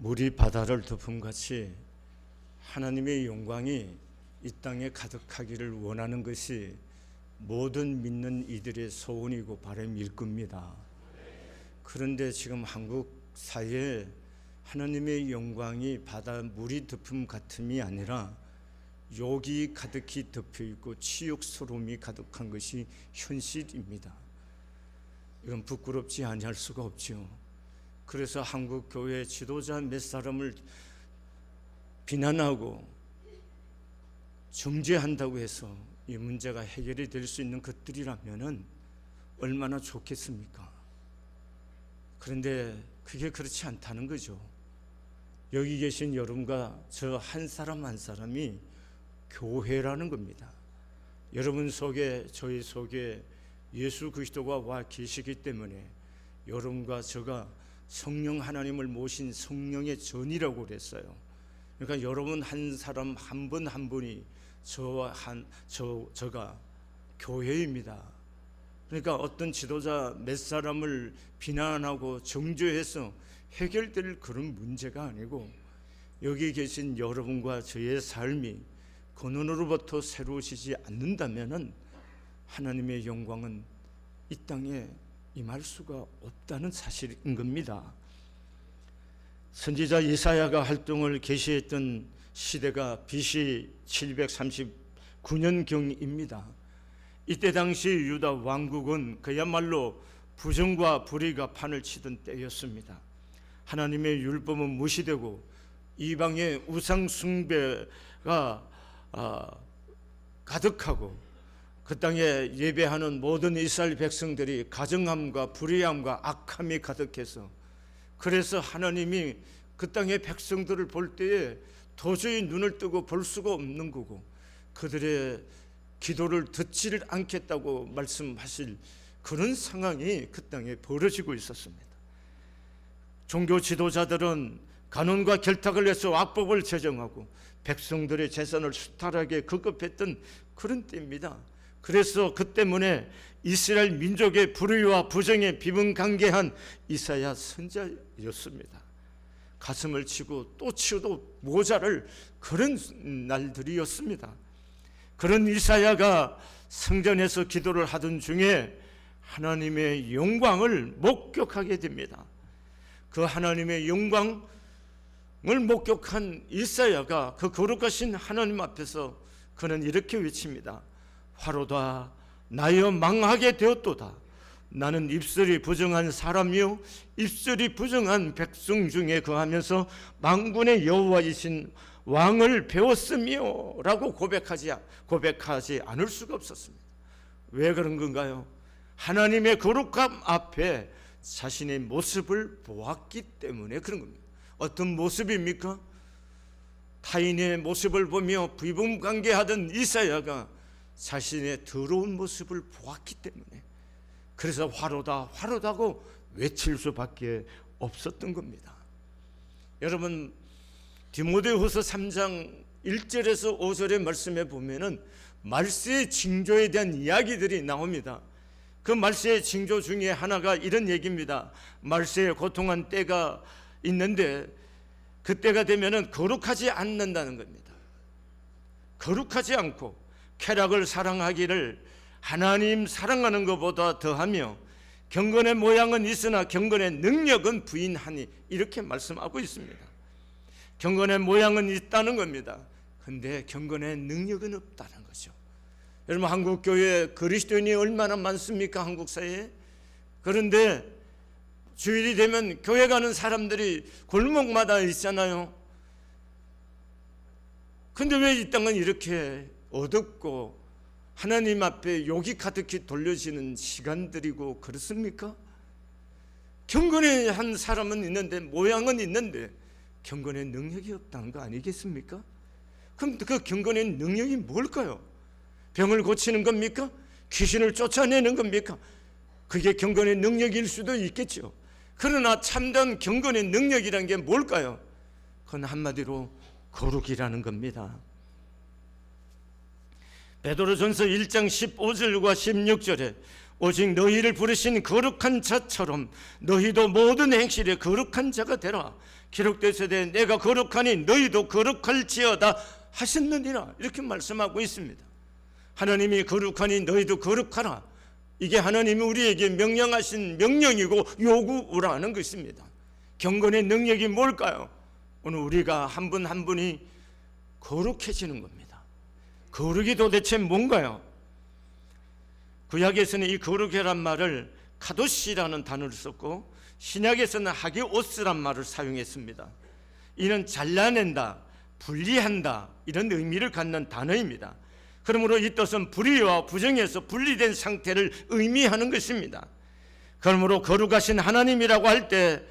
물이 바다를 덮음같이 하나님의 영광이 이 땅에 가득하기를 원하는 것이 모든 믿는 이들의 소원이고 바람일 겁니다. 그런데 지금 한국 사회에 하나님의 영광이 바다 물이 덮음 같음이 아니라 욕이 가득히 덮여 있고 치욕스러움이 가득한 것이 현실입니다. 이건 부끄럽지 아니할 수가 없죠. 그래서 한국 교회 지도자 몇 사람을 비난하고 정죄한다고 해서 이 문제가 해결이 될 수 있는 것들이라면은 얼마나 좋겠습니까? 그런데 그게 그렇지 않다는 거죠. 여기 계신 여러분과 저 한 사람 한 사람이 교회라는 겁니다. 여러분 속에, 저희 속에 예수 그리스도가 와 계시기 때문에 여러분과 저가 성령 하나님을 모신 성령의 전이라고 그랬어요. 그러니까 여러분 한 사람 한 분 한 분이 저가 교회입니다. 그러니까 어떤 지도자 몇 사람을 비난하고 정죄해서 해결될 그런 문제가 아니고, 여기 계신 여러분과 저의 삶이 근원으로부터 새로워지지 않는다면은 하나님의 영광은 이 땅에 임할 수가 없다는 사실인 겁니다. 선지자 이사야가 활동을 개시했던 시대가 BC 739년경입니다. 이때 당시 유다 왕국은 그야말로 부정과 불의가 판을 치던 때였습니다. 하나님의 율법은 무시되고 이방의 우상 숭배가 가득하고 그 땅에 예배하는 모든 이스라엘 백성들이 가정함과 불의함과 악함이 가득해서, 그래서 하나님이 그 땅의 백성들을 볼 때에 도저히 눈을 뜨고 볼 수가 없는 거고, 그들의 기도를 듣지를 않겠다고 말씀하실 그런 상황이 그 땅에 벌어지고 있었습니다. 종교 지도자들은 간언과 결탁을 해서 악법을 제정하고 백성들의 재산을 수탈하게 급급했던 그런 때입니다. 그래서 그 때문에 이스라엘 민족의 불의와 부정에 비분간개한 이사야 선지자였습니다. 가슴을 치고 또 치어도 모자랄 그런 날들이었습니다. 그런 이사야가 성전에서 기도를 하던 중에 하나님의 영광을 목격하게 됩니다. 그 하나님의 영광을 목격한 이사야가 그 거룩하신 하나님 앞에서 그는 이렇게 외칩니다. 화로다, 나여 망하게 되었도다. 나는 입술이 부정한 사람이요 입술이 부정한 백성 중에 거하면서 만군의 여호와이신 왕을 배웠으며 라고 고백하지 않을 수가 없었습니다. 왜 그런 건가요? 하나님의 거룩함 앞에 자신의 모습을 보았기 때문에 그런 겁니다. 어떤 모습입니까? 타인의 모습을 보며 비분간개하던 이사야가 자신의 더러운 모습을 보았기 때문에, 그래서 화로다 화로다고 외칠 수밖에 없었던 겁니다. 여러분, 디모데후서 3장 1절에서 5절의 말씀에 보면은 말세의 징조에 대한 이야기들이 나옵니다. 그 말세의 징조 중에 하나가 이런 얘기입니다. 말세에 고통한 때가 있는데 그 때가 되면은 거룩하지 않는다는 겁니다. 거룩하지 않고 쾌락을 사랑하기를 하나님 사랑하는 것보다 더하며 경건의 모양은 있으나 경건의 능력은 부인하니, 이렇게 말씀하고 있습니다. 경건의 모양은 있다는 겁니다. 근데 경건의 능력은 없다는 거죠. 여러분, 한국 교회에 그리스도인이 얼마나 많습니까? 한국 사회에. 그런데 주일이 되면 교회 가는 사람들이 골목마다 있잖아요. 근데 왜 이 땅은 이렇게 어둡고 하나님 앞에 욕이 가득히 돌려지는 시간들이고 그렇습니까? 경건의 한 사람은 있는데, 모양은 있는데 경건의 능력이 없다는 거 아니겠습니까? 그럼 그 경건의 능력이 뭘까요? 병을 고치는 겁니까? 귀신을 쫓아내는 겁니까? 그게 경건의 능력일 수도 있겠죠. 그러나 참된 경건의 능력이란 게 뭘까요? 그건 한마디로 거룩이라는 겁니다. 베드로전서 1장 15절과 16절에 오직 너희를 부르신 거룩한 자처럼 너희도 모든 행실에 거룩한 자가 되라. 기록되시되 내가 거룩하니 너희도 거룩할지어다 하셨느니라. 이렇게 말씀하고 있습니다. 하나님이 거룩하니 너희도 거룩하라. 이게 하나님이 우리에게 명령하신 명령이고 요구라는 것입니다. 경건의 능력이 뭘까요? 오늘 우리가 한 분 한 분이 거룩해지는 겁니다. 거룩이 도대체 뭔가요? 구약에서는 이 거룩이란 말을 카도시라는 단어를 썼고 신약에서는 하게오스란 말을 사용했습니다. 이는 잘라낸다, 분리한다 이런 의미를 갖는 단어입니다. 그러므로 이 뜻은 불의와 부정에서 분리된 상태를 의미하는 것입니다. 그러므로 거룩하신 하나님이라고 할 때,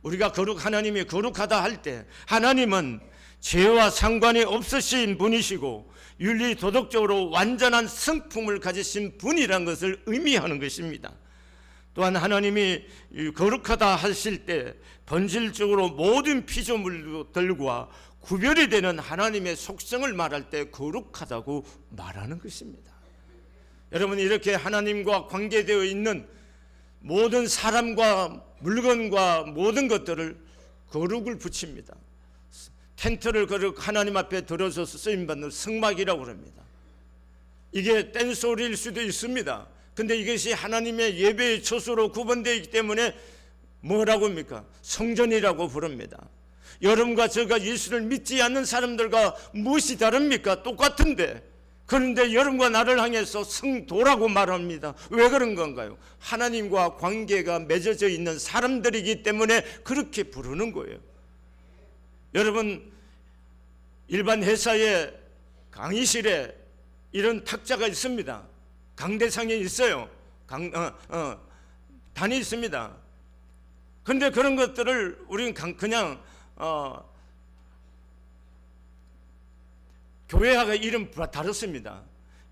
우리가 하나님이 거룩하다 할 때, 하나님은 죄와 상관이 없으신 분이시고 윤리 도덕적으로 완전한 성품을 가지신 분이라는 것을 의미하는 것입니다. 또한 하나님이 거룩하다 하실 때 본질적으로 모든 피조물들과 구별이 되는 하나님의 속성을 말할 때 거룩하다고 말하는 것입니다. 여러분, 이렇게 하나님과 관계되어 있는 모든 사람과 물건과 모든 것들을 거룩을 붙입니다. 텐트를 하나님 앞에 들어서서 쓰임받는 성막이라고 합니다. 이게 딴소리일 수도 있습니다. 근데 이것이 하나님의 예배의 처소로 구분되어 있기 때문에 뭐라고 합니까? 성전이라고 부릅니다. 여러분과 제가 예수를 믿지 않는 사람들과 무엇이 다릅니까? 똑같은데, 그런데 여러분과 나를 향해서 성도라고 말합니다. 왜 그런 건가요? 하나님과 관계가 맺어져 있는 사람들이기 때문에 그렇게 부르는 거예요. 여러분, 일반 회사의 강의실에 이런 탁자가 있습니다. 강대상이 있어요. 단이 있습니다. 그런데 그런 것들을 우리는 그냥 교회하고 이름 다릅니다.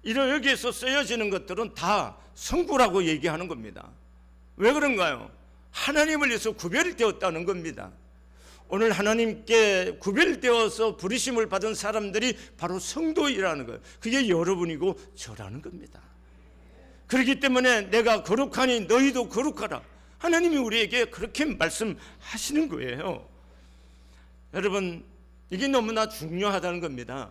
이런 여기에서 쓰여지는 것들은 다 성부라고 얘기하는 겁니다. 왜 그런가요? 하나님을 위해서 구별되었다는 겁니다. 오늘 하나님께 구별되어서 부르심을 받은 사람들이 바로 성도이라는 거예요. 그게 여러분이고 저라는 겁니다. 그렇기 때문에 내가 거룩하니 너희도 거룩하라. 하나님이 우리에게 그렇게 말씀하시는 거예요. 여러분, 이게 너무나 중요하다는 겁니다.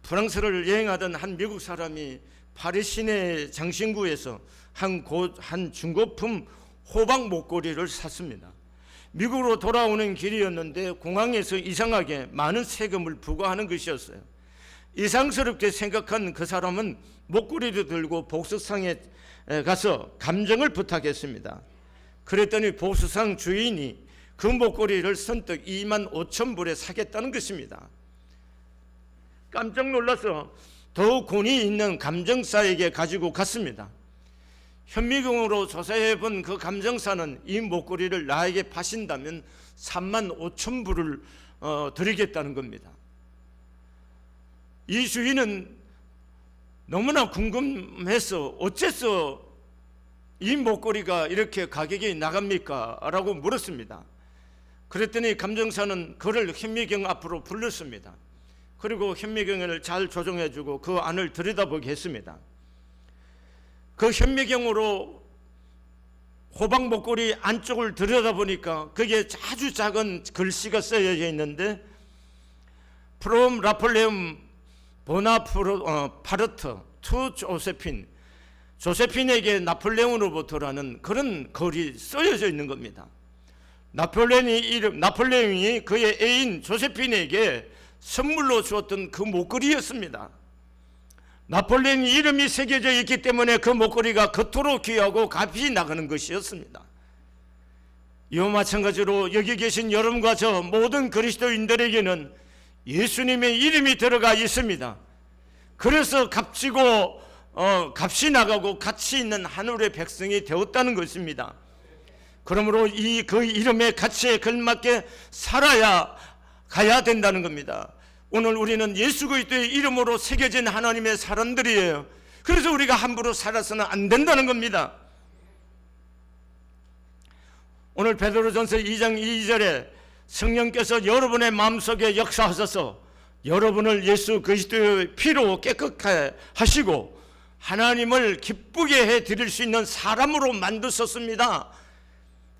프랑스를 여행하던 한 미국 사람이 파리 시내 장신구에서 한 중고품 호박 목걸이를 샀습니다. 미국으로 돌아오는 길이었는데 공항에서 이상하게 많은 세금을 부과하는 것이었어요. 이상스럽게 생각한 그 사람은 목걸이를 들고 복수상에 가서 감정을 부탁했습니다. 그랬더니 복수상 주인이 그 목걸이를 선뜻 25,000불에 사겠다는 것입니다. 깜짝 놀라서 더욱 권위 있는 감정사에게 가지고 갔습니다. 현미경으로 조사해 본 그 감정사는 이 목걸이를 나에게 파신다면 35,000불을 드리겠다는 겁니다. 이 주인은 너무나 궁금해서 어째서 이 목걸이가 이렇게 가격이 나갑니까? 라고 물었습니다. 그랬더니 감정사는 그를 현미경 앞으로 불렀습니다. 그리고 현미경을 잘 조정해주고 그 안을 들여다보게 했습니다. 그 현미경으로 호박 목걸이 안쪽을 들여다보니까 그게 아주 작은 글씨가 쓰여져 있는데 프롬 나폴레옹 보나파르트 투 조세핀, 조세핀에게 나폴레옹으로부터라는 그런 글이 쓰여져 있는 겁니다. 나폴레옹이 그의 애인 조세핀에게 선물로 주었던 그 목걸이였습니다. 나폴레옹 이름이 새겨져 있기 때문에 그 목걸이가 그토록 귀하고 값이 나가는 것이었습니다. 이와 마찬가지로 여기 계신 여러분과 저 모든 그리스도인들에게는 예수님의 이름이 들어가 있습니다. 그래서 값지고 값이 나가고 가치 있는 하늘의 백성이 되었다는 것입니다. 그러므로 그 이름의 가치에 걸맞게 살아야 가야 된다는 겁니다. 오늘 우리는 예수 그리스도의 이름으로 새겨진 하나님의 사람들이에요. 그래서 우리가 함부로 살아서는 안 된다는 겁니다. 오늘 베드로전서 2장 2절에 성령께서 여러분의 마음속에 역사하셔서 여러분을 예수 그리스도의 피로 깨끗하게 하시고 하나님을 기쁘게 해드릴 수 있는 사람으로 만드셨습니다.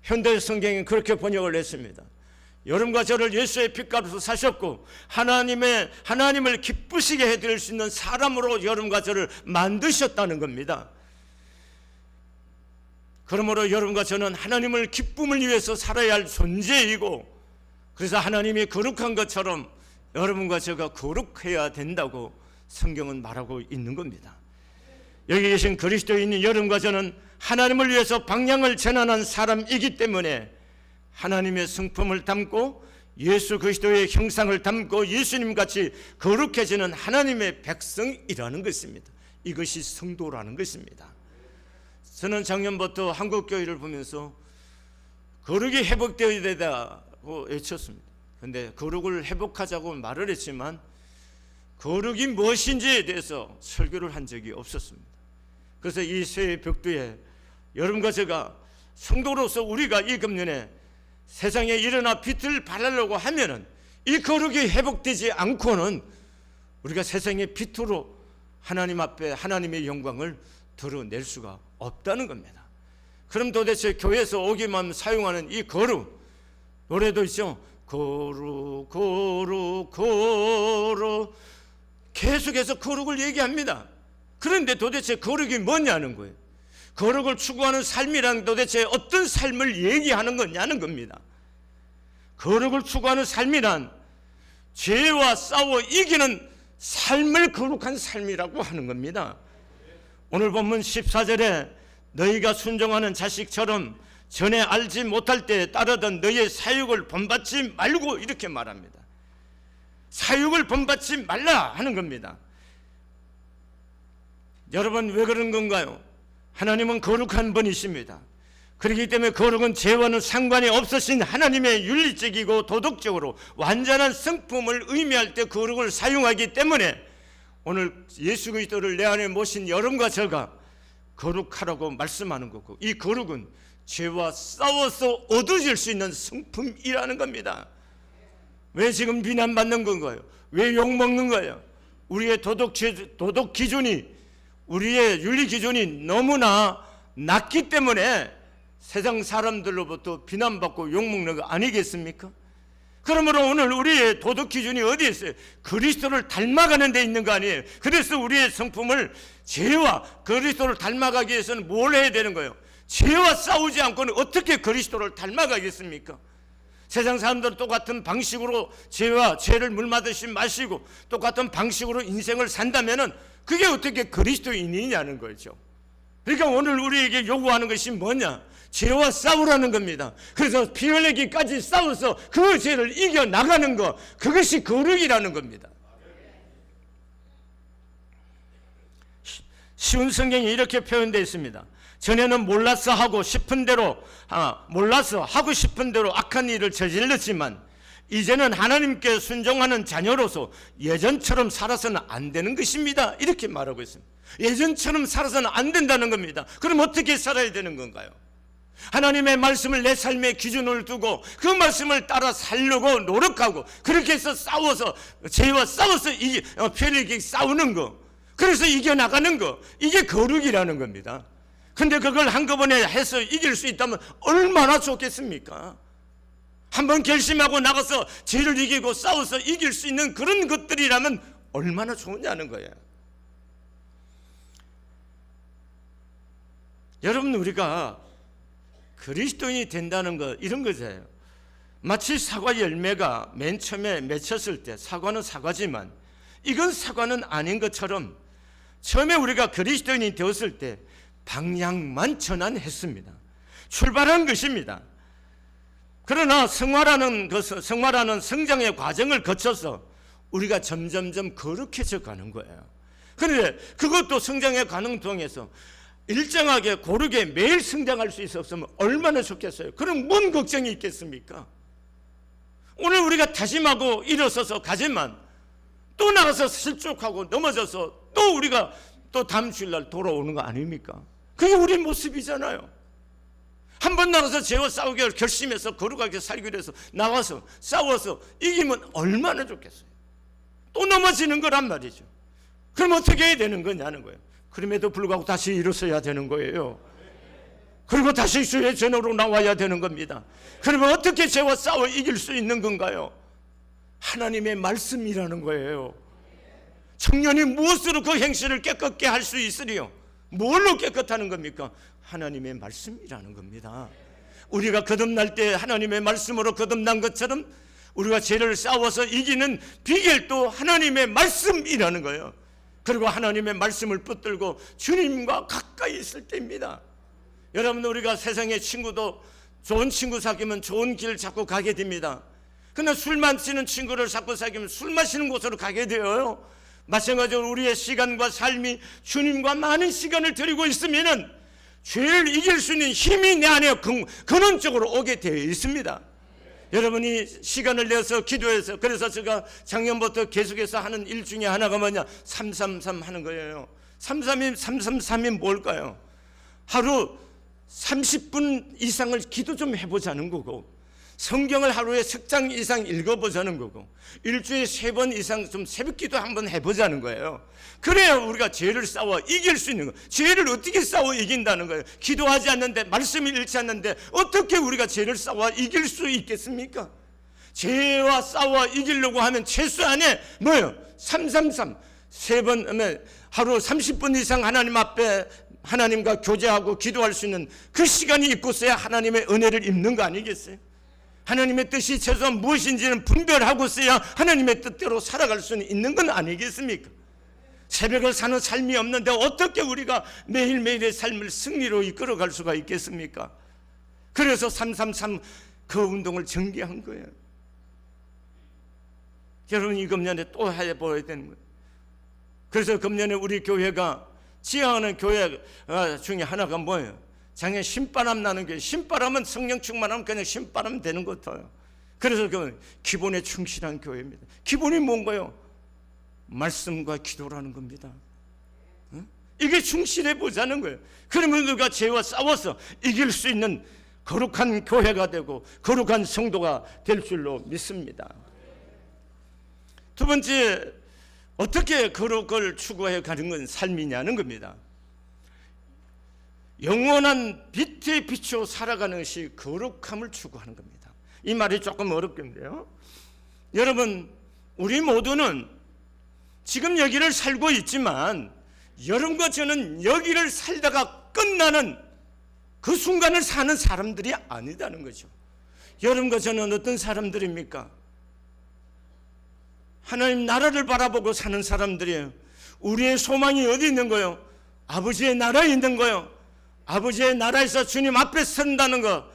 현대 성경은 그렇게 번역을 했습니다. 여러분과 저를 예수의 핏값으로 사셨고 하나님을 기쁘시게 해드릴 수 있는 사람으로 여러분과 저를 만드셨다는 겁니다. 그러므로 여러분과 저는 하나님을 기쁨을 위해서 살아야 할 존재이고, 그래서 하나님이 거룩한 것처럼 여러분과 제가 거룩해야 된다고 성경은 말하고 있는 겁니다. 여기 계신 그리스도인인 여러분과 저는 하나님을 위해서 방향을 전환한 사람이기 때문에 하나님의 성품을 담고 예수 그리스도의 형상을 담고 예수님같이 거룩해지는 하나님의 백성이라는 것입니다. 이것이 성도라는 것입니다. 저는 작년부터 한국교회를 보면서 거룩이 회복되어야 된다고 외쳤습니다. 그런데 거룩을 회복하자고 말을 했지만 거룩이 무엇인지에 대해서 설교를 한 적이 없었습니다. 그래서 이 새해 벽두에 여러분과 제가 성도로서 우리가 이 금년에 세상에 일어나 빛을 발하려고 하면은 이 거룩이 회복되지 않고는 우리가 세상의 빛으로 하나님 앞에 하나님의 영광을 드러낼 수가 없다는 겁니다. 그럼 도대체 교회에서 오기만 사용하는 이 거룩, 노래도 있죠. 거룩 거룩 거룩, 계속해서 거룩을 얘기합니다. 그런데 도대체 거룩이 뭐냐는 거예요. 거룩을 추구하는 삶이란 도대체 어떤 삶을 얘기하는 거냐는 겁니다. 거룩을 추구하는 삶이란 죄와 싸워 이기는 삶을 거룩한 삶이라고 하는 겁니다. 오늘 본문 14절에 너희가 순종하는 자식처럼 전에 알지 못할 때 따르던 너희의 사육을 본받지 말고, 이렇게 말합니다. 사육을 본받지 말라 하는 겁니다. 여러분, 왜 그런 건가요? 하나님은 거룩한 분이십니다. 그렇기 때문에 거룩은 죄와는 상관이 없으신 하나님의 윤리적이고 도덕적으로 완전한 성품을 의미할 때 거룩을 사용하기 때문에 오늘 예수 그리스도를 내 안에 모신 여러분과 제가 거룩하라고 말씀하는 거고, 이 거룩은 죄와 싸워서 얻어질 수 있는 성품이라는 겁니다. 왜 지금 비난받는 건가요? 왜 욕먹는 거예요? 우리의 도덕 기준이, 우리의 윤리 기준이 너무나 낮기 때문에 세상 사람들로부터 비난받고 욕먹는 거 아니겠습니까? 그러므로 오늘 우리의 도덕 기준이 어디에 있어요? 그리스도를 닮아가는 데 있는 거 아니에요? 그래서 우리의 성품을 죄와 그리스도를 닮아가기 위해서는 뭘 해야 되는 거예요? 죄와 싸우지 않고는 어떻게 그리스도를 닮아가겠습니까? 세상 사람들은 똑같은 방식으로 죄를 물마듯이 마시고 똑같은 방식으로 인생을 산다면은 그게 어떻게 그리스도인이냐는 거죠. 그러니까 오늘 우리에게 요구하는 것이 뭐냐? 죄와 싸우라는 겁니다. 그래서 피 흘리기까지 싸워서 그 죄를 이겨나가는 것, 그것이 거룩이라는 겁니다. 쉬운 성경에 이렇게 표현되어 있습니다. 전에는 몰라서 하고 싶은 대로 악한 일을 저질렀지만 이제는 하나님께 순종하는 자녀로서 예전처럼 살아서는 안 되는 것입니다. 이렇게 말하고 있습니다. 예전처럼 살아서는 안 된다는 겁니다. 그럼 어떻게 살아야 되는 건가요? 하나님의 말씀을 내 삶의 기준을 두고 그 말씀을 따라 살려고 노력하고, 그렇게 해서 싸워서 죄와 싸워서 편하게 싸우는 거, 그래서 이겨나가는 거, 이게 거룩이라는 겁니다. 근데 그걸 한꺼번에 해서 이길 수 있다면 얼마나 좋겠습니까? 한번 결심하고 나가서 죄를 이기고 싸워서 이길 수 있는 그런 것들이라면 얼마나 좋으냐는 거예요. 여러분, 우리가 그리스도인이 된다는 것, 이런 거잖아요. 마치 사과 열매가 맨 처음에 맺혔을 때 사과는 사과지만 이건 사과는 아닌 것처럼 처음에 우리가 그리스도인이 되었을 때 방향만 전환했습니다. 출발한 것입니다. 그러나 성화라는 성장의 과정을 거쳐서 우리가 점점점 거룩해져 가는 거예요. 그런데 그것도 성장의 과정 통해서 일정하게 고르게 매일 성장할 수 있었으면 얼마나 좋겠어요. 그럼 뭔 걱정이 있겠습니까? 오늘 우리가 다짐하고 일어서서 가지만 또 나가서 실족하고 넘어져서 또 우리가 또 다음 주일날 돌아오는 거 아닙니까? 그게 우리 모습이잖아요. 한번 나가서 죄와 싸우기를 결심해서 거룩하게 살기로 해서 나와서 싸워서 이기면 얼마나 좋겠어요. 또 넘어지는 거란 말이죠. 그럼 어떻게 해야 되는 거냐는 거예요. 그럼에도 불구하고 다시 일어서야 되는 거예요. 그리고 다시 주의 전으로 나와야 되는 겁니다. 그러면 어떻게 죄와 싸워 이길 수 있는 건가요? 하나님의 말씀이라는 거예요. 청년이 무엇으로 그 행실을 깨끗게 할 수 있으리요? 뭘로 깨끗하는 겁니까? 하나님의 말씀이라는 겁니다. 우리가 거듭날 때 하나님의 말씀으로 거듭난 것처럼 우리가 죄를 싸워서 이기는 비결도 하나님의 말씀이라는 거예요. 그리고 하나님의 말씀을 붙들고 주님과 가까이 있을 때입니다. 여러분, 우리가 세상의 친구도 좋은 친구 사귀면 좋은 길 자꾸 가게 됩니다. 근데 술 마시는 친구를 자꾸 사귀면 술 마시는 곳으로 가게 되어요. 마찬가지로 우리의 시간과 삶이 주님과 많은 시간을 드리고 있으면은 죄를 이길 수 있는 힘이 내 안에 근원적으로 오게 되어 있습니다. 여러분이 시간을 내서 기도해서, 그래서 제가 작년부터 계속해서 하는 일 중에 하나가 뭐냐, 333 하는 거예요. 333이 뭘까요? 하루 30분 이상을 기도 좀 해보자는 거고, 성경을 하루에 석 장 이상 읽어보자는 거고, 일주일에 3번 이상 좀 새벽 기도 한번 해보자는 거예요. 그래야 우리가 죄를 싸워 이길 수 있는 거예요. 죄를 어떻게 싸워 이긴다는 거예요? 기도하지 않는데, 말씀을 읽지 않는데 어떻게 우리가 죄를 싸워 이길 수 있겠습니까? 죄와 싸워 이기려고 하면 최소 안에 뭐예요? 333 3번, 하루 30분 이상 하나님 앞에 하나님과 교제하고 기도할 수 있는 그 시간이 있고서야 하나님의 은혜를 입는 거 아니겠어요? 하나님의 뜻이 최소한 무엇인지는 분별하고서야 하나님의 뜻대로 살아갈 수는 있는 건 아니겠습니까? 새벽을 사는 삶이 없는데 어떻게 우리가 매일매일의 삶을 승리로 이끌어갈 수가 있겠습니까? 그래서 333 그 운동을 전개한 거예요. 여러분, 이 금년에 또 해봐야 되는 거예요. 그래서 금년에 우리 교회가 지향하는 교회 중에 하나가 뭐예요? 장에 신바람 나는 교회. 신바람은 성령 충만하면 그냥 신바람 되는 것 같아요. 그래서 그 기본에 충실한 교회입니다. 기본이 뭔가요? 말씀과 기도라는 겁니다. 이게 충실해 보자는 거예요. 그러면 우리가 죄와 싸워서 이길 수 있는 거룩한 교회가 되고 거룩한 성도가 될 줄로 믿습니다. 두 번째, 어떻게 거룩을 추구해 가는 건 삶이냐는 겁니다. 영원한 빛에 비추어 살아가는 것이 거룩함을 추구하는 겁니다. 이 말이 조금 어렵겠는데요. 여러분, 우리 모두는 지금 여기를 살고 있지만 여러분과 저는 여기를 살다가 끝나는 그 순간을 사는 사람들이 아니다는 거죠. 여러분과 저는 어떤 사람들입니까? 하나님 나라를 바라보고 사는 사람들이에요. 우리의 소망이 어디 있는 거예요? 아버지의 나라에 있는 거예요. 아버지의 나라에서 주님 앞에 선다는 것,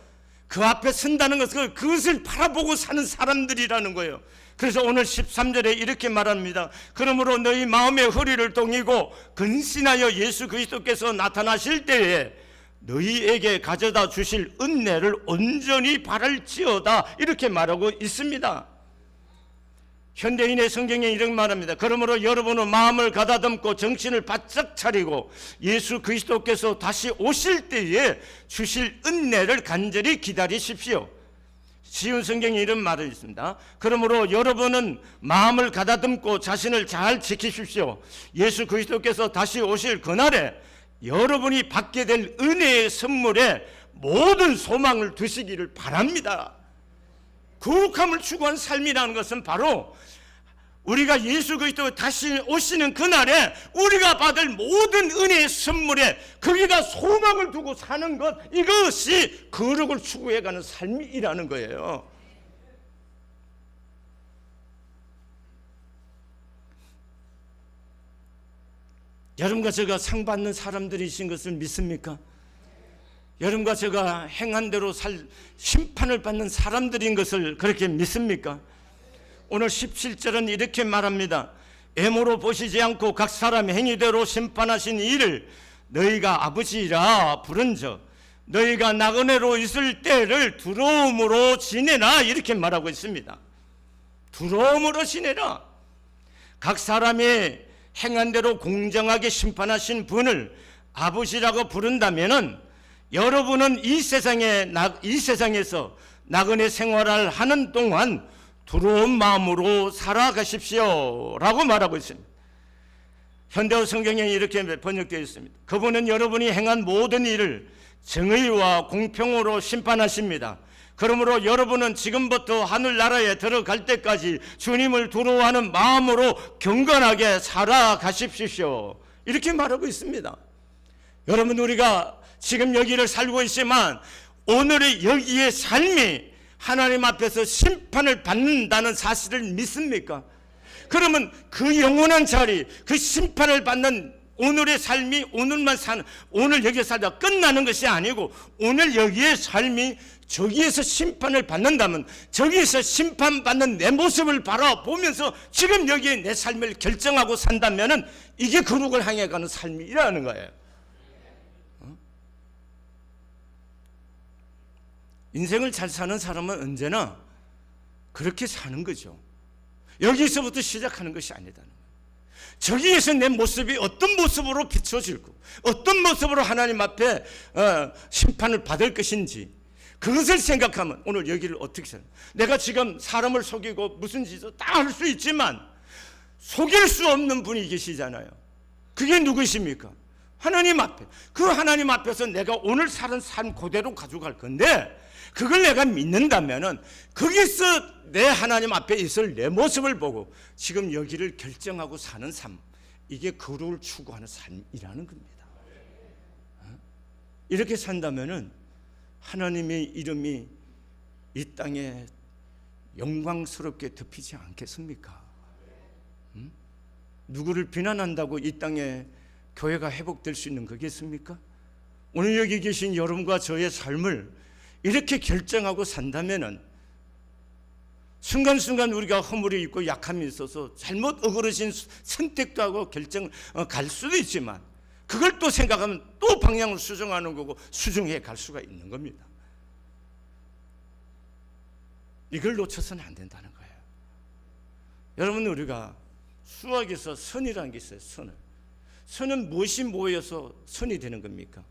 그 앞에 선다는 것을, 그것을 바라보고 사는 사람들이라는 거예요. 그래서 오늘 13절에 이렇게 말합니다. 그러므로 너희 마음의 허리를 동이고 근신하여 예수 그리스도께서 나타나실 때에 너희에게 가져다 주실 은혜를 온전히 바랄지어다, 이렇게 말하고 있습니다. 현대인의 성경에 이렇게 말합니다. 그러므로 여러분은 마음을 가다듬고 정신을 바짝 차리고 예수 그리스도께서 다시 오실 때에 주실 은혜를 간절히 기다리십시오. 쉬운 성경에 이런 말이 있습니다. 그러므로 여러분은 마음을 가다듬고 자신을 잘 지키십시오. 예수 그리스도께서 다시 오실 그날에 여러분이 받게 될 은혜의 선물에 모든 소망을 두시기를 바랍니다. 거룩함을 추구한 삶이라는 것은 바로 우리가 예수 그리스도 다시 오시는 그날에 우리가 받을 모든 은혜의 선물에 거기다 소망을 두고 사는 것, 이것이 거룩을 추구해가는 삶이라는 거예요. 여러분과 제가 상 받는 사람들이신 것을 믿습니까? 여러분과 제가 행한 대로 심판을 받는 사람들인 것을 그렇게 믿습니까? 오늘 17절은 이렇게 말합니다. 애모로 보시지 않고 각 사람의 행위대로 심판하신 이를 너희가 아버지라 부른즉 너희가 나그네로 있을 때를 두려움으로 지내라, 이렇게 말하고 있습니다. 두려움으로 지내라. 각 사람이 행한 대로 공정하게 심판하신 분을 아버지라고 부른다면은 여러분은 이 세상에서 나그네 생활을 하는 동안 두려운 마음으로 살아가십시오 라고 말하고 있습니다. 현대어 성경에 이렇게 번역되어 있습니다. 그분은 여러분이 행한 모든 일을 정의와 공평으로 심판하십니다. 그러므로 여러분은 지금부터 하늘나라에 들어갈 때까지 주님을 두려워하는 마음으로 경건하게 살아가십시오. 이렇게 말하고 있습니다. 여러분, 우리가 지금 여기를 살고 있지만 오늘의 여기의 삶이 하나님 앞에서 심판을 받는다는 사실을 믿습니까? 그러면 그 영원한 자리, 그 심판을 받는 오늘의 삶이 오늘만 사는, 오늘 여기에 살다 끝나는 것이 아니고 오늘 여기의 삶이 저기에서 심판을 받는다면 저기에서 심판받는 내 모습을 바라보면서 지금 여기에 내 삶을 결정하고 산다면 이게 거룩을 향해 가는 삶이라는 거예요. 인생을 잘 사는 사람은 언제나 그렇게 사는 거죠. 여기서부터 시작하는 것이 아니다는 거예요. 저기에서 내 모습이 어떤 모습으로 비춰지고 어떤 모습으로 하나님 앞에 심판을 받을 것인지 그것을 생각하면 오늘 여기를 어떻게 살아요? 내가 지금 사람을 속이고 무슨 짓을 다 할 수 있지만 속일 수 없는 분이 계시잖아요. 그게 누구십니까? 하나님 앞에. 그 하나님 앞에서 내가 오늘 사는 삶 그대로 가져갈 건데 그걸 내가 믿는다면은 거기서 내 하나님 앞에 있을 내 모습을 보고 지금 여기를 결정하고 사는 삶, 이게 거룩을 추구하는 삶이라는 겁니다. 이렇게 산다면은 하나님의 이름이 이 땅에 영광스럽게 덮이지 않겠습니까? 누구를 비난한다고 이 땅에 교회가 회복될 수 있는 거겠습니까? 오늘 여기 계신 여러분과 저의 삶을 이렇게 결정하고 산다면은 순간순간 우리가 허물이 있고 약함이 있어서 잘못 어그러진 선택도 하고 갈 수도 있지만 그걸 또 생각하면 또 방향을 수정하는 거고 수정해 갈 수가 있는 겁니다. 이걸 놓쳐서는 안 된다는 거예요. 여러분, 우리가 수학에서 선이라는 게 있어요. 선은 무엇이 모여서 선이 되는 겁니까?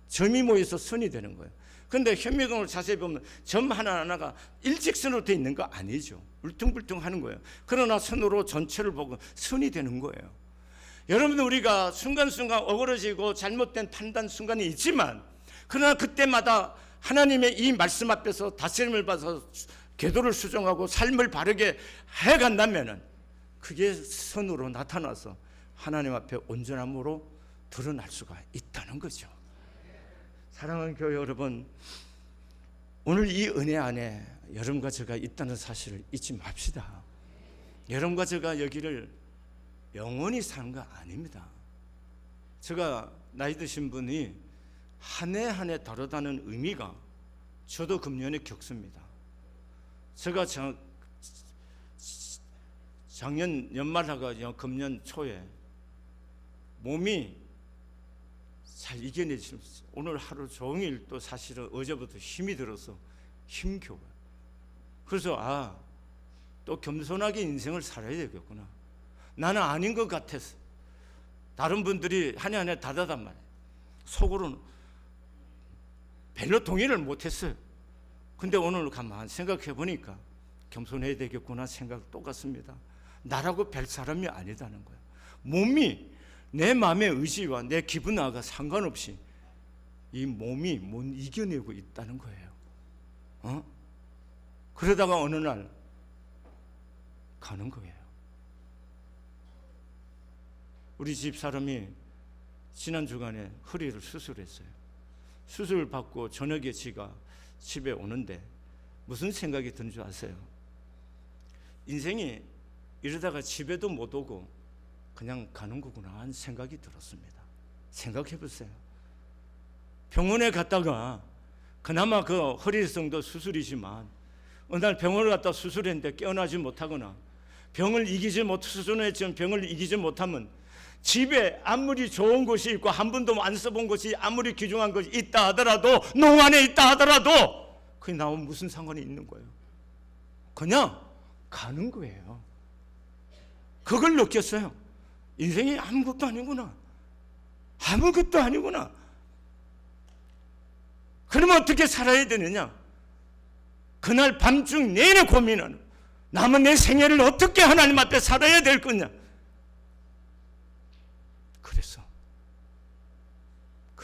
점이 모여서 선이 되는 거예요. 그런데 현미경을 자세히 보면 점 하나하나가 일직선으로 되어 있는 거 아니죠. 울퉁불퉁 하는 거예요. 그러나 선으로 전체를 보고 선이 되는 거예요. 여러분, 우리가 순간순간 어그러지고 잘못된 판단 순간이 있지만 그러나 그때마다 하나님의 이 말씀 앞에서 다스림을 받아서 궤도를 수정하고 삶을 바르게 해간다면 그게 선으로 나타나서 하나님 앞에 온전함으로 드러날 수가 있다는 거죠. 사랑하는 교회 여러분, 오늘 이 은혜 안에 여러분과 제가 있다는 사실을 잊지 맙시다. 여러분과 제가 여기를 영원히 사는 거 아닙니다. 제가 나이 드신 분이 한 해 한 해 다르다는 의미가 저도 금년에 겪습니다. 제가 작년 연말하고 금년 초에 몸이 잘 이겨내지 못했어요. 오늘 하루 종일 또 사실은 어제부터 힘이 들어서 힘겨워요. 그래서 또 겸손하게 인생을 살아야 되겠구나. 나는 아닌 것 같아서 다른 분들이 한 해 한 해 다르단 말이에요. 속으로는 별로 동의를 못했어요. 근데 오늘 가만 생각해 보니까 겸손해야 되겠구나 생각 똑같습니다. 나라고 별 사람이 아니다는 거예요. 몸이 내 마음의 의지와 내 기분하고 상관없이 이 몸이 못 이겨내고 있다는 거예요. 그러다가 어느 날 가는 거예요. 우리 집 사람이 지난 주간에 허리를 수술했어요. 수술을 받고 저녁에 지가 집에 오는데 무슨 생각이 드는 줄 아세요? 인생이 이러다가 집에도 못 오고 그냥 가는 거구나 하는 생각이 들었습니다. 생각해 보세요. 병원에 갔다가 그나마 그 허리성도 수술이지만 어느 날 병원을 갔다 수술했는데 깨어나지 못하거나 병을 이기지 수술했지만 병을 이기지 못하면 집에 아무리 좋은 곳이 있고 한 번도 안 써본 곳이 아무리 귀중한 것이 있다 하더라도 농안에 있다 하더라도 그게 나오면 무슨 상관이 있는 거예요? 그냥 가는 거예요. 그걸 느꼈어요. 인생이 아무것도 아니구나. 아무것도 아니구나. 그러면 어떻게 살아야 되느냐? 그날 밤중 내내 고민하는 남은 내 생애를 어떻게 하나님 앞에 살아야 될 거냐?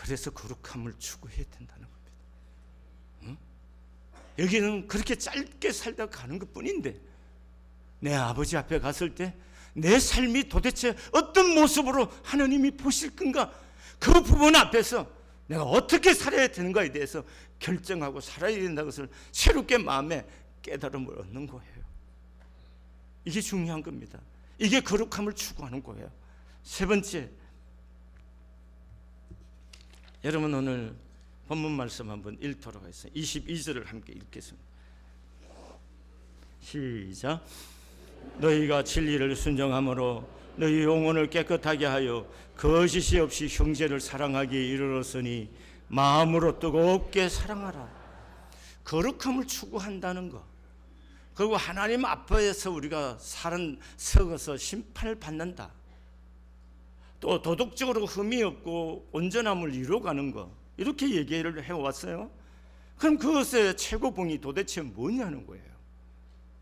그래서 거룩함을 추구해야 된다는 겁니다. 여기는 그렇게 짧게 살다 가는 것뿐인데 내 아버지 앞에 갔을 때 내 삶이 도대체 어떤 모습으로 하나님이 보실 건가, 그 부분 앞에서 내가 어떻게 살아야 되는가에 대해서 결정하고 살아야 된다는 것을 새롭게 마음에 깨달음을 얻는 거예요. 이게 중요한 겁니다. 이게 거룩함을 추구하는 거예요. 세 번째, 여러분 오늘 본문 말씀 한번 읽도록 하겠습니다. 22절을 함께 읽겠습니다. 시작. 너희가 진리를 순종함으로 너희 영혼을 깨끗하게 하여 거짓이 없이 형제를 사랑하기에 이르렀으니 마음으로 뜨겁게 사랑하라. 거룩함을 추구한다는 것, 그리고 하나님 앞에서 우리가 서서 심판을 받는다, 또 도덕적으로 흠이 없고 온전함을 이루어가는 것, 이렇게 얘기를 해왔어요. 그럼 그것의 최고봉이 도대체 뭐냐는 거예요.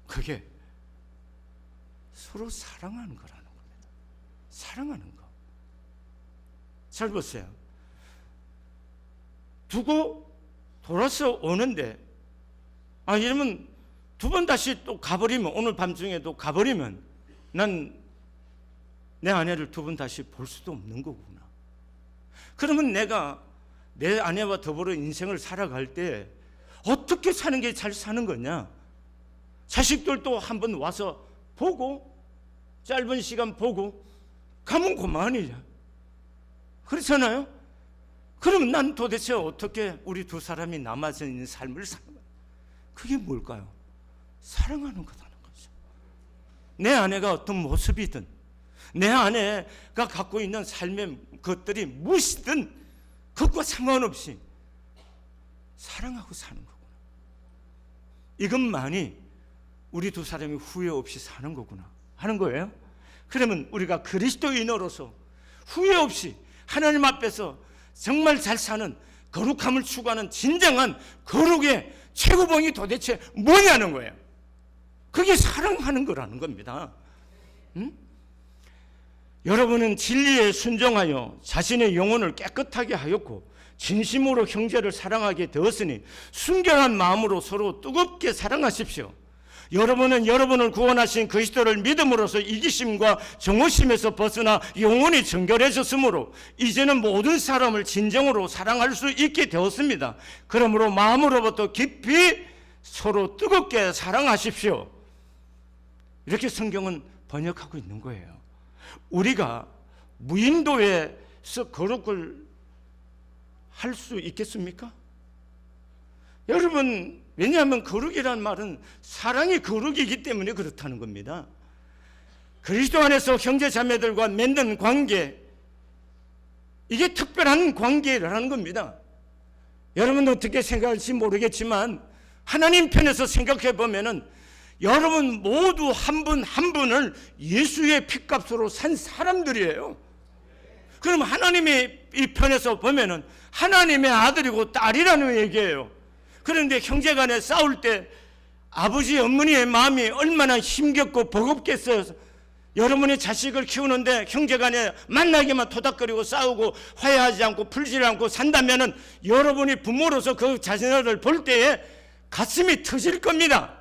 그게 서로 사랑하는 거라는 겁니다. 사랑하는 거. 잘 보세요. 두고 돌아서 오는데, 이러면 두 번 다시 또 가버리면, 오늘 밤중에도 가버리면 난 내 아내를 두 번 다시 볼 수도 없는 거구나. 그러면 내가 내 아내와 더불어 인생을 살아갈 때 어떻게 사는 게 잘 사는 거냐? 자식들도 한번 와서 보고 짧은 시간 보고 가면 그만이야. 그렇잖아요? 그러면 난 도대체 어떻게 우리 두 사람이 남아져 있는 삶을 사는 거야? 그게 뭘까요? 사랑하는 거라는 거죠. 내 아내가 어떤 모습이든, 내 아내가 갖고 있는 삶의 것들이 무엇이든 그것과 상관없이 사랑하고 사는 거구나. 이것만이 우리 두 사람이 후회 없이 사는 거구나 하는 거예요. 그러면 우리가 그리스도인으로서 후회 없이 하나님 앞에서 정말 잘 사는, 거룩함을 추구하는 진정한 거룩의 최고봉이 도대체 뭐냐는 거예요. 그게 사랑하는 거라는 겁니다. 여러분은 진리에 순종하여 자신의 영혼을 깨끗하게 하였고 진심으로 형제를 사랑하게 되었으니 순결한 마음으로 서로 뜨겁게 사랑하십시오. 여러분은 여러분을 구원하신 그리스도를 믿음으로써 이기심과 정오심에서 벗어나 영혼이 정결해졌으므로 이제는 모든 사람을 진정으로 사랑할 수 있게 되었습니다. 그러므로 마음으로부터 깊이 서로 뜨겁게 사랑하십시오. 이렇게 성경은 번역하고 있는 거예요. 우리가 무인도에서 거룩을 할 수 있겠습니까? 여러분, 왜냐하면 거룩이라는 말은 사랑이 거룩이기 때문에 그렇다는 겁니다. 그리스도 안에서 형제 자매들과 맺는 관계, 이게 특별한 관계라는 겁니다. 여러분 어떻게 생각할지 모르겠지만 하나님 편에서 생각해 보면은 여러분 모두 한 분 한 분을 예수의 피값으로 산 사람들이에요. 그럼 하나님의 이 편에서 보면은 하나님의 아들이고 딸이라는 얘기예요. 그런데 형제간에 싸울 때 아버지 어머니의 마음이 얼마나 힘겹고 버겁겠어요. 여러분이 자식을 키우는데 형제간에 만나기만 토닥거리고 싸우고 화해하지 않고 풀지 않고 산다면은 여러분이 부모로서 그 자녀를 볼 때에 가슴이 터질 겁니다.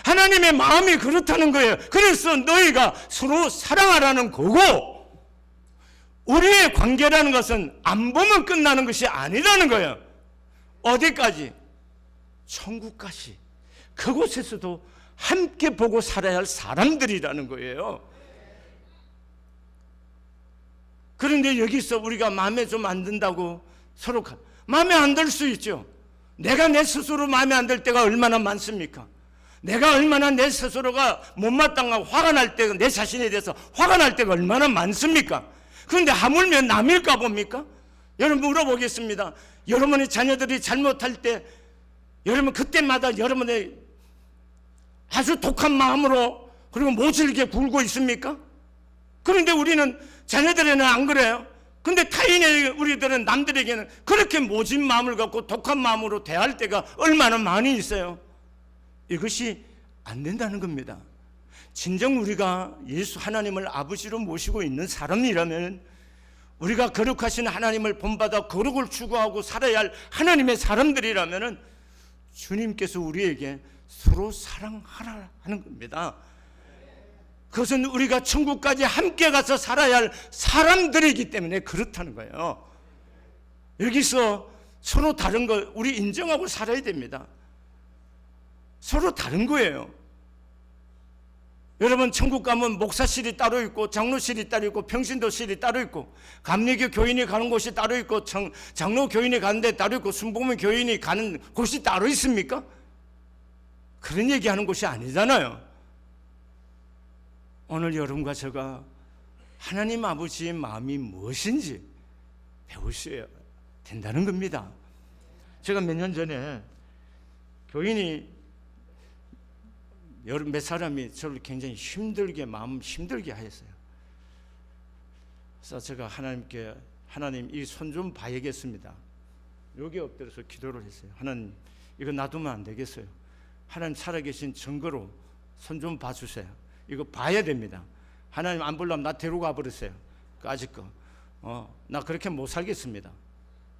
하나님의 마음이 그렇다는 거예요. 그래서 너희가 서로 사랑하라는 거고, 우리의 관계라는 것은 안 보면 끝나는 것이 아니라는 거예요. 어디까지? 천국까지. 그곳에서도 함께 보고 살아야 할 사람들이라는 거예요. 그런데 여기서 우리가 마음에 좀 안 든다고 서로 마음에 안 들 수 있죠. 내가 내 스스로 마음에 안 들 때가 얼마나 많습니까? 내가 얼마나 내 스스로가 못마땅하고 화가 날 때가, 내 자신에 대해서 화가 날 때가 얼마나 많습니까? 그런데 하물며 남일까 봅니까? 여러분 물어보겠습니다. 여러분의 자녀들이 잘못할 때 여러분 그때마다 여러분의 아주 독한 마음으로 그리고 모질게 굴고 있습니까? 그런데 우리는 자녀들에는 안 그래요. 근데 타인의 우리들은 남들에게는 그렇게 모진 마음을 갖고 독한 마음으로 대할 때가 얼마나 많이 있어요. 이것이 안 된다는 겁니다. 진정 우리가 예수 하나님을 아버지로 모시고 있는 사람이라면 우리가 거룩하신 하나님을 본받아 거룩을 추구하고 살아야 할 하나님의 사람들이라면 주님께서 우리에게 서로 사랑하라 하는 겁니다. 그것은 우리가 천국까지 함께 가서 살아야 할 사람들이기 때문에 그렇다는 거예요. 여기서 서로 다른 거 우리 인정하고 살아야 됩니다. 서로 다른 거예요. 여러분, 천국 가면 목사실이 따로 있고 장로실이 따로 있고 평신도실이 따로 있고 감리교 교인이 가는 곳이 따로 있고 장로 교인이 가는 데 따로 있고 순복음 교인이 가는 곳이 따로 있습니까? 그런 얘기하는 곳이 아니잖아요. 오늘 여러분과 제가 하나님 아버지의 마음이 무엇인지 배우셔야 된다는 겁니다. 제가 몇 년 전에 교인이 몇 사람이 저를 굉장히 마음 힘들게 하였어요. 그래서 제가 하나님께, 하나님 이 손 좀 봐야겠습니다. 여기 엎드려서 기도를 했어요. 하나님, 이거 놔두면 안 되겠어요. 하나님 살아계신 증거로 손 좀 봐주세요. 이거 봐야 됩니다. 하나님 안 보려면 나 데리고 가버렸어요. 아직 나 그렇게 못 살겠습니다.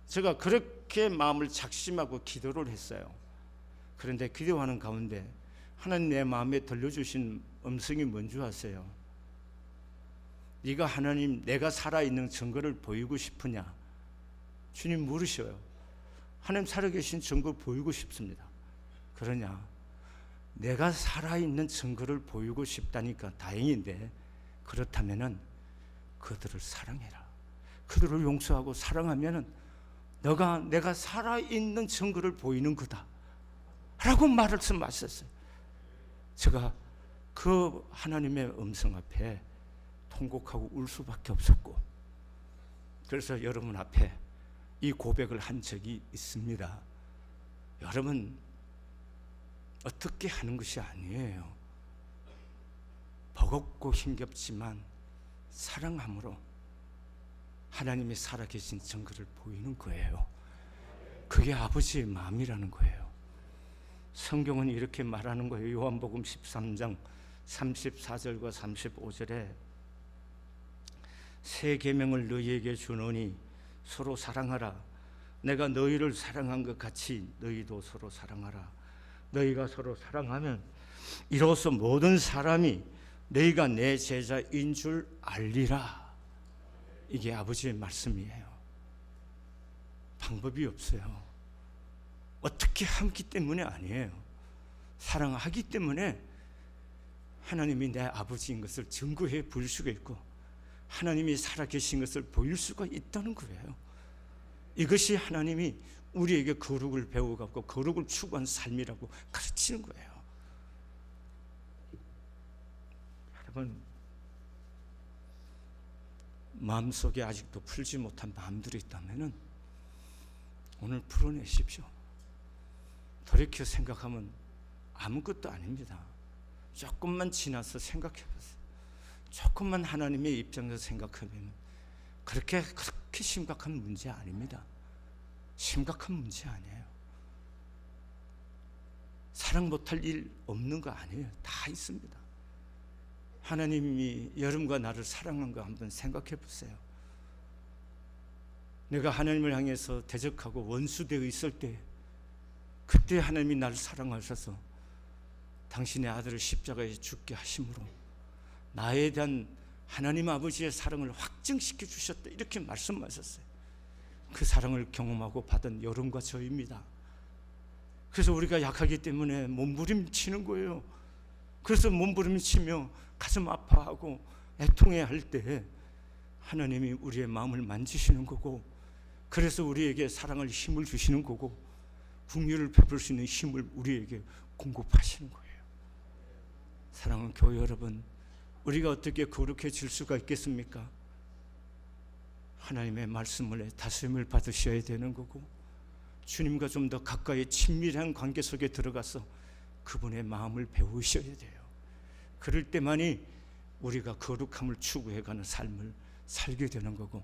제가 그렇게 마음을 작심하고 기도를 했어요. 그런데 기도하는 가운데 하나님 내 마음에 들려주신 음성이 뭔지 아세요? 네가 하나님 내가 살아있는 증거를 보이고 싶으냐? 주님 물으셔요. 하나님 살아계신 증거 보이고 싶습니다. 그러냐? 내가 살아있는 증거를 보이고 싶다니까 다행인데, 그렇다면은 그들을 사랑해라. 그들을 용서하고 사랑하면은 내가 살아있는 증거를 보이는 거다 라고 말씀하셨어요. 제가 그 하나님의 음성 앞에 통곡하고 울 수밖에 없었고, 그래서 여러분 앞에 이 고백을 한 적이 있습니다. 여러분, 어떻게 하는 것이 아니에요. 버겁고 힘겹지만 사랑함으로 하나님이 살아계신 증거를 보이는 거예요. 그게 아버지의 마음이라는 거예요. 성경은 이렇게 말하는 거예요. 요한복음 13장 34절과 35절에 새 계명을 너희에게 주노니 서로 사랑하라. 내가 너희를 사랑한 것 같이 너희도 서로 사랑하라. 너희가 서로 사랑하면 이로써 모든 사람이 너희가 내 제자인 줄 알리라. 이게 아버지의 말씀이에요. 방법이 없어요. 어떻게 하기 때문에 아니에요. 사랑하기 때문에 하나님이 내 아버지인 것을 증거해 보일 수가 있고 하나님이 살아계신 것을 보일 수가 있다는 거예요. 이것이 하나님이 우리에게 거룩을 배워갖고 거룩을 추구한 삶이라고 가르치는 거예요. 여러분, 마음속에 아직도 풀지 못한 마음들이 있다면 오늘 풀어내십시오. 돌이켜 생각하면 아무것도 아닙니다. 조금만 지나서 생각해보세요. 조금만 하나님의 입장에서 생각하면 그렇게 심각한 문제 아닙니다. 심각한 문제 아니에요. 사랑 못할 일 없는 거 아니에요. 다 있습니다. 하나님이 여러분과 나를 사랑한 거 한번 생각해 보세요. 내가 하나님을 향해서 대적하고 원수되어 있을 때 그때 하나님이 나를 사랑하셔서 당신의 아들을 십자가에 죽게 하심으로 나에 대한 하나님 아버지의 사랑을 확증시켜 주셨다, 이렇게 말씀하셨어요. 그 사랑을 경험하고 받은 여러분과 저입니다. 그래서 우리가 약하기 때문에 몸부림치는 거예요. 그래서 몸부림치며 가슴 아파하고 애통해할 때 하나님이 우리의 마음을 만지시는 거고, 그래서 우리에게 사랑을 힘을 주시는 거고 긍휼을 베풀 수 있는 힘을 우리에게 공급하시는 거예요. 사랑하는 교회 여러분, 우리가 어떻게 거룩해질 수가 있겠습니까? 하나님의 말씀을 다스림을 받으셔야 되는 거고 주님과 좀 더 가까이 친밀한 관계 속에 들어가서 그분의 마음을 배우셔야 돼요. 그럴 때만이 우리가 거룩함을 추구해가는 삶을 살게 되는 거고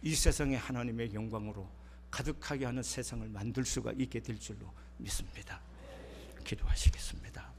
이 세상에 하나님의 영광으로 가득하게 하는 세상을 만들 수가 있게 될 줄로 믿습니다. 기도하시겠습니다.